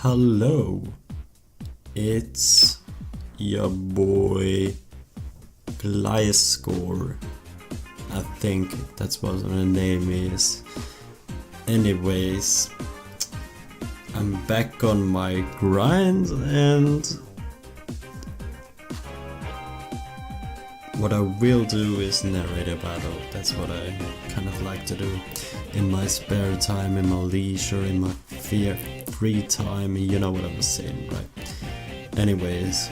Hello, it's your boy Glyascore. I think that's what the name is. Anyways, I'm back on my grind, and what I will do is narrate a battle. That's what I kind of like to do in my spare time, in my leisure, in my free time. You know what I'm saying, right? Anyways,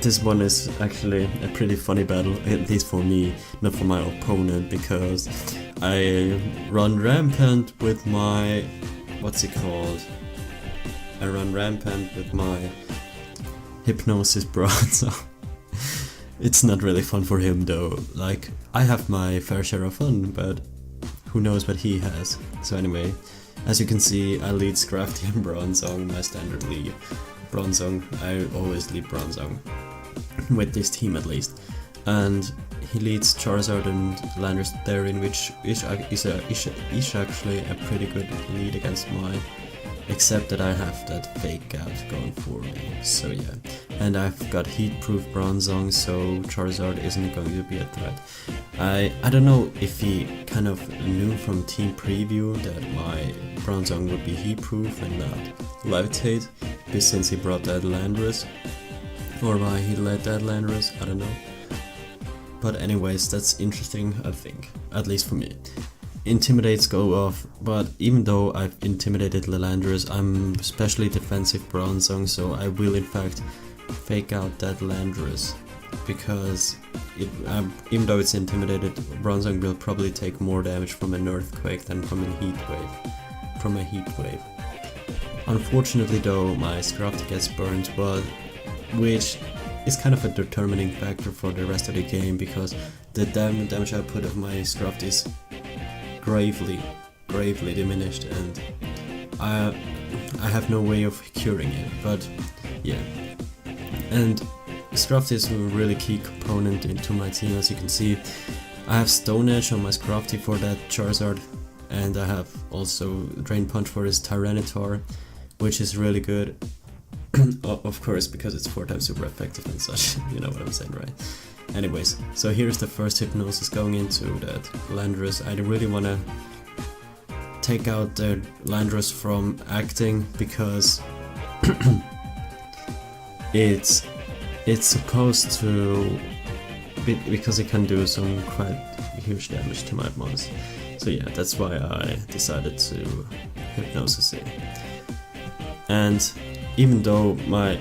this one is actually a pretty funny battle, at least for me, not for my opponent, because I run Rampant with my... what's it called? I run Rampant with my Hypnosis bronze. It's not really fun for him though. Like, I have my fair share of fun, but who knows what he has. So anyway, as you can see, I lead Scrafty and Bronzong, my standard lead. Bronzong, I always lead Bronzong, with this team at least. And he leads Charizard and Landorus therein, which is actually a pretty good lead against mine. Except that I have that fake out going for me, so yeah. And I've got heat-proof Bronzong, so Charizard isn't going to be a threat. I don't know if he kind of knew from team preview that my Bronzong would be heat-proof and not levitate, since he brought that Landorus, or why he led that Landorus, I don't know. But anyways, that's interesting, I think, at least for me. Intimidates go off, but even though I've intimidated Landorus, I'm especially defensive Bronzong, so I will in fact fake out that Landorus, because even though it's intimidated, Bronzong will probably take more damage from an earthquake than from a heat wave. Unfortunately though, my Scrafty gets burned, but which is kind of a determining factor for the rest of the game, because the damage output of my Scrafty is gravely diminished, and I have no way of curing it, but yeah. And Scrafty is a really key component into my team. As you can see, I have Stone Edge on my Scrafty for that Charizard, and I have also Drain Punch for his Tyranitar, which is really good. Of course, because it's 4 times super effective and such, you know what I'm saying, right? Anyways, so here's the first Hypnosis going into that Landorus. I really want to take out the Landorus from acting, because it's supposed to, because it can do some quite huge damage to my opponents. So yeah, that's why I decided to Hypnosis it. And even though I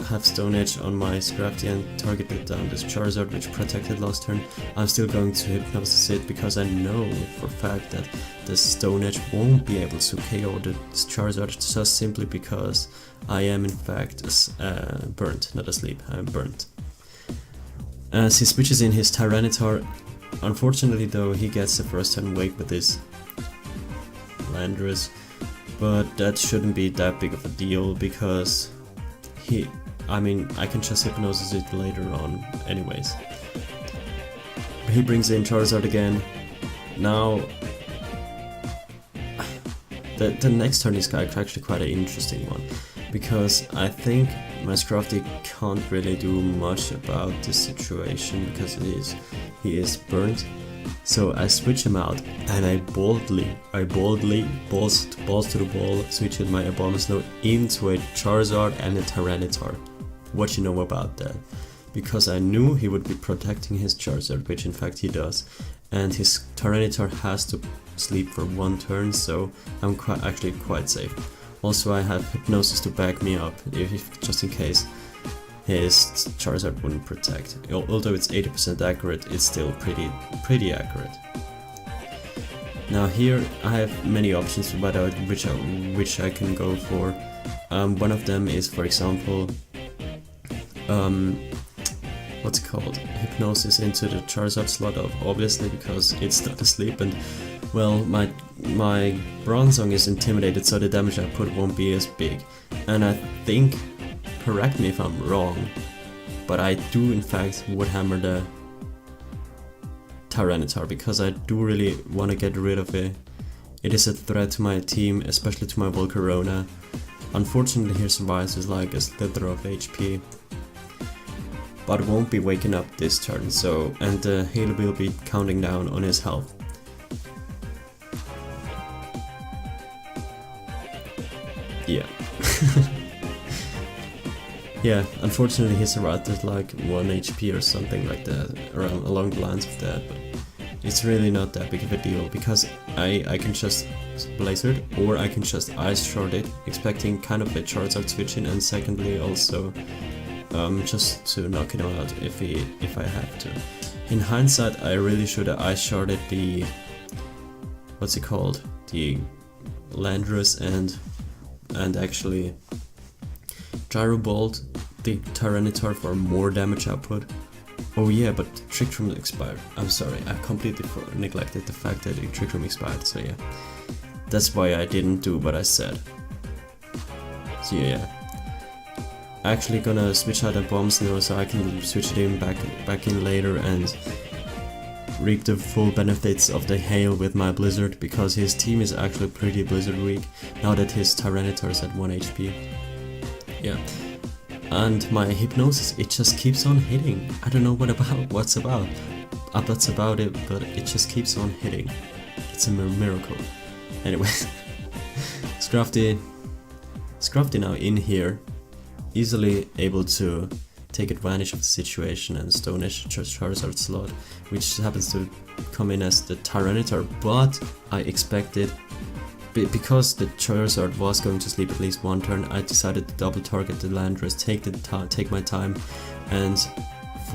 have Stone Edge on my Scrafty and targeted down this Charizard, which protected last turn, I'm still going to Hypnosis it, because I know for a fact that the Stone Edge won't be able to KO this Charizard, just simply because I am in fact burnt, not asleep, I'm burnt. As he switches in his Tyranitar, unfortunately though, he gets the first turn wake with this Landorus. But that shouldn't be that big of a deal, because I can just Hypnosis it later on anyways. He brings in Charizard again. Now, the next turn is actually quite an interesting one, because I think my Scrafty can't really do much about this situation, because he is burnt. So I switch him out, and I boldly, balls to the ball, switching my Abomasnow into a Charizard and a Tyranitar. What you know about that? Because I knew he would be protecting his Charizard, which in fact he does, and his Tyranitar has to sleep for 1 turn, so I'm actually quite safe. Also, I have Hypnosis to back me up, just in case his Charizard wouldn't protect. Although it's 80% accurate, it's still pretty accurate. Now here I have many options about which I can go for. One of them is, for example, what's it called? Hypnosis into the Charizard slot, obviously, because it's not asleep, and well, my Bronzong is intimidated, so the damage I put won't be as big. And I think, correct me if I'm wrong, but I do in fact would hammer the Tyranitar, because I do really want to get rid of It is a threat to my team, especially to my Volcarona. Unfortunately, he survives with like a slither of HP, but won't be waking up this turn, so, and the Hail will be counting down on his health. Yeah. Yeah, unfortunately he survived with like 1 HP or something like that, around along the lines of that, but it's really not that big of a deal, because I can just Blizzard, or I can just Ice Shard it, expecting kind of a Charizard switch in, and secondly also just to knock him out if I have to. In hindsight, I really should have Ice Sharded the, what's it called, the Landorus and actually Gyro Bolt the Tyranitar for more damage output. Oh yeah, but Trick Room expired. I'm sorry, I completely neglected the fact that the Trick Room expired, so yeah. That's why I didn't do what I said. So yeah. Actually gonna switch out the bombs now so I can switch it in back in later and reap the full benefits of the Hail with my Blizzard, because his team is actually pretty Blizzard weak now that his Tyranitar is at 1 HP. Yeah. And my Hypnosis, it just keeps on hitting. I don't know what's about it, but it just keeps on hitting. It's a miracle. Anyway, Scrafty now in here, easily able to take advantage of the situation and Stone Edge Charizard slot, which happens to come in as the Tyranitar, but I expected, because the Charizard was going to sleep at least one turn, I decided to double target the Landorus, take my time, and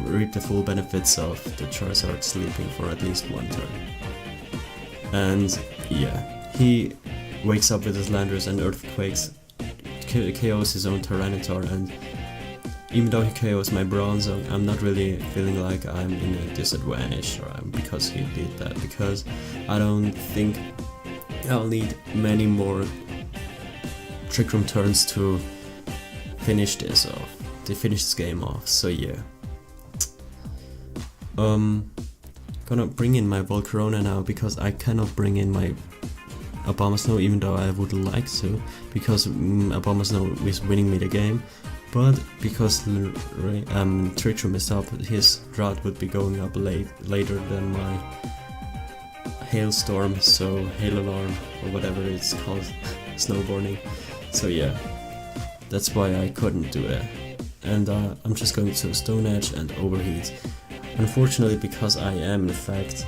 reap the full benefits of the Charizard sleeping for at least one turn. And yeah, he wakes up with his Landorus and Earthquakes, KOs his own Tyranitar, and even though he KOs my Bronzong, I'm not really feeling like I'm in a disadvantage because he did that, because I don't think I'll need many more Trick Room turns to finish this off, to finish this game off, so yeah. Gonna bring in my Volcarona now, because I cannot bring in my Abomasnow, even though I would like to, because Abomasnow is winning me the game, but because Trick Room is up, his drought would be going up later than my Hailstorm, so Hail Alarm, or whatever it's called, Snowboarding. So yeah, that's why I couldn't do that. And I'm just going to Stone Edge and Overheat. Unfortunately, because I am in fact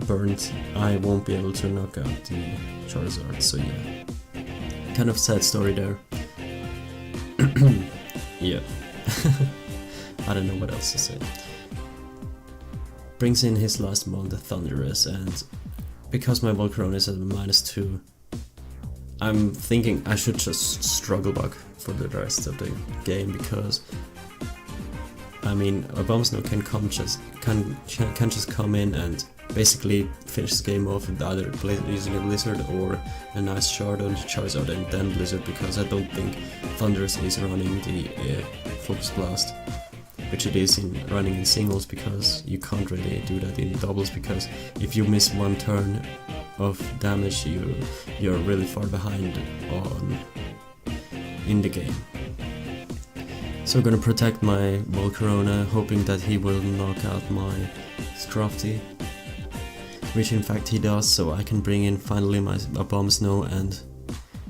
burnt, I won't be able to knock out the Charizard, so yeah. Kind of sad story there. Yeah. I don't know what else to say. Brings in his last mon, the Thunderous, and because my Volcarona is at -2, I'm thinking I should just Struggle Bug for the rest of the game, because I mean Abomasnow can just come in and basically finish the game off with either using a Blizzard or a nice shard on Charizard and then Blizzard, because I don't think Thunderous is running the Focus Blast, which it is running in singles, because you can't really do that in doubles, because if you miss one turn of damage you're really far behind in the game. So I'm gonna protect my Volcarona, hoping that he will knock out my Scrafty, which in fact he does, so I can bring in finally my Abomasnow and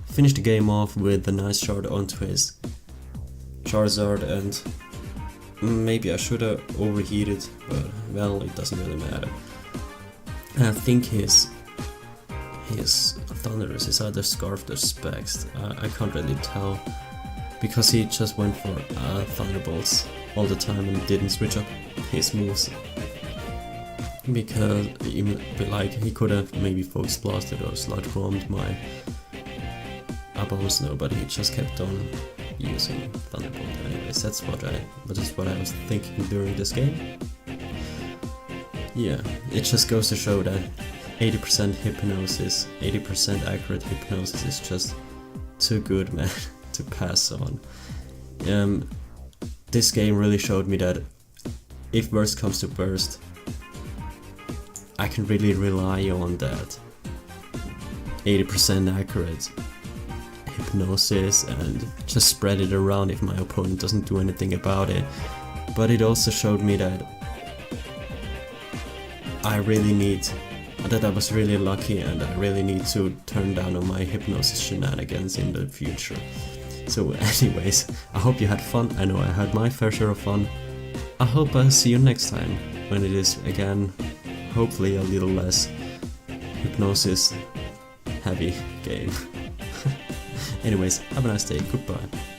finish the game off with a nice shard onto his Charizard. And maybe I should have overheated, but well, it doesn't really matter. I think his Thunderous is either Scarfed or Spexed, I can't really tell, because he just went for Thunderbolts all the time and didn't switch up his moves. Because he could have maybe Focus Blasted or Sludge Bombed my Abomasnow, but he just kept on using Thunderbolt. Anyways, that's what I was thinking during this game. Yeah, it just goes to show that 80% Hypnosis, 80% accurate Hypnosis is just too good, man, to pass on. This game really showed me that if worst comes to worst, I can really rely on that 80% accurate hypnosis and just spread it around if my opponent doesn't do anything about it. But it also showed me that I was really lucky, and I really need to turn down on my hypnosis shenanigans in the future. So anyways, I hope you had fun. I know I had my fair share of fun. I hope I'll see you next time, when it is again, hopefully a little less hypnosis heavy game. Anyways, have a nice day, goodbye.